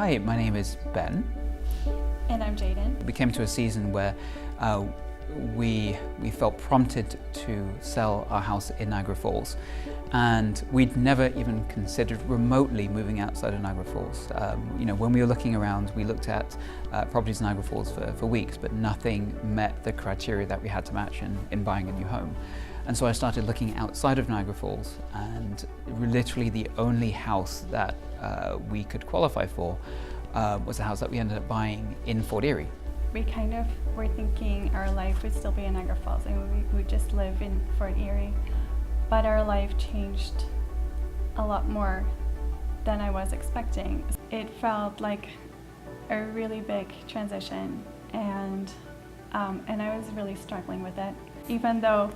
Hi, my name is Ben. And I'm Jadyn. We came to a season where we felt prompted to sell our house in Niagara Falls, and we'd never even considered remotely moving outside of Niagara Falls. When we were looking around, we looked at properties in Niagara Falls for weeks, but nothing met the criteria that we had to match in buying a new home. And so I started looking outside of Niagara Falls, and literally the only house that we could qualify for was a house that we ended up buying in Fort Erie. We kind of were thinking our life would still be in Niagara Falls and we would just live in Fort Erie. But our life changed a lot more than I was expecting. It felt like a really big transition, and I was really struggling with it. Even though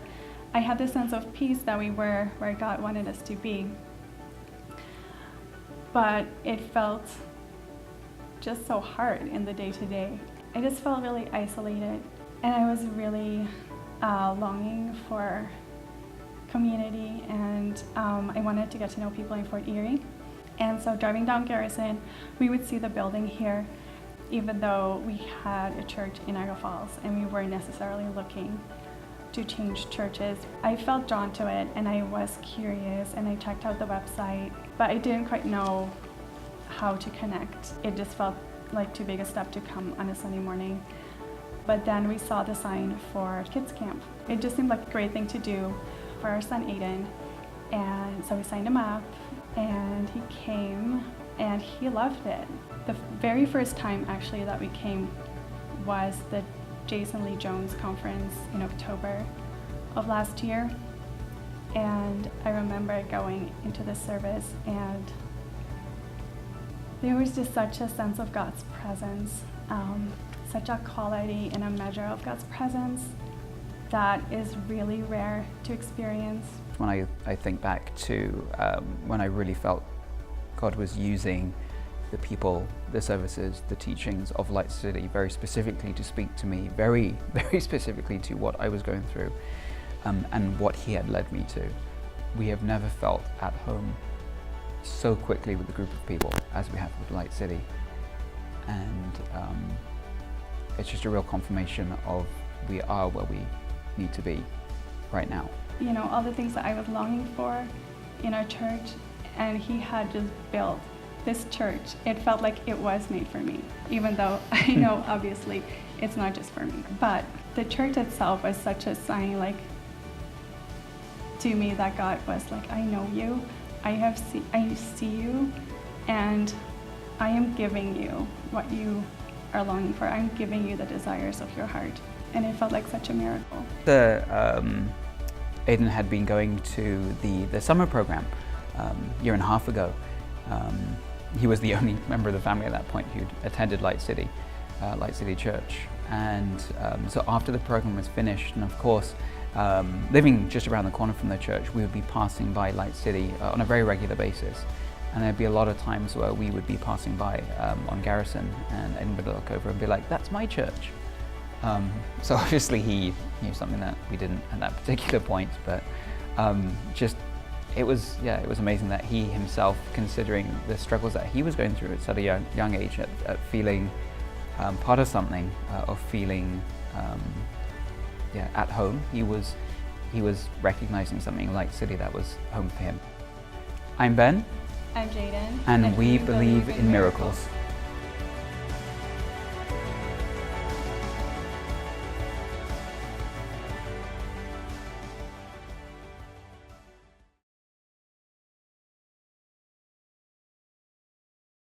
I had this sense of peace that we were where God wanted us to be, but it felt just so hard in the day-to-day. I just felt really isolated, and I was really longing for community, and I wanted to get to know people in Fort Erie. And so driving down Garrison, we would see the building here, even though we had a church in Niagara Falls and we weren't necessarily looking to change churches. I felt drawn to it, and I was curious, and I checked out the website, but I didn't quite know how to connect. It just felt like too big a step to come on a Sunday morning. But then we saw the sign for kids camp. It just seemed like a great thing to do for our son Aiden, and so we signed him up, and he came, and he loved it. The very first time actually that we came was the Jason Lee Jones conference in October of last year, and I remember going into the service, and there was just such a sense of God's presence, such a quality and a measure of God's presence that is really rare to experience. When I think back to when I really felt God was using the people, the services, the teachings of Light City very specifically to speak to me, very, very specifically to what I was going through and what He had led me to. We have never felt at home so quickly with a group of people as we have with Light City, and it's just a real confirmation of we are where we need to be right now. You know, all the things that I was longing for in our church, and He had just built this church. It felt like it was made for me, even though I know obviously it's not just for me. But the church itself was such a sign, like, to me, that God was like, I know you, I see you, and I am giving you what you are longing for. I'm giving you the desires of your heart. And it felt like such a miracle. Aiden had been going to the summer program a year and a half ago. He was the only member of the family at that point who'd attended Light City Church. And so after the program was finished, and of course, living just around the corner from the church, we would be passing by Light City on a very regular basis. And there'd be a lot of times where we would be passing by on Garrison, and Aiden would look over and be like, "That's my church." So obviously he knew something that we didn't at that particular point, but it was amazing that he himself, considering the struggles that he was going through at such a young age, at feeling part of something, of feeling at home, he was recognizing something like City that was home for him. I'm Ben. I'm Jadyn. And we believe in miracles.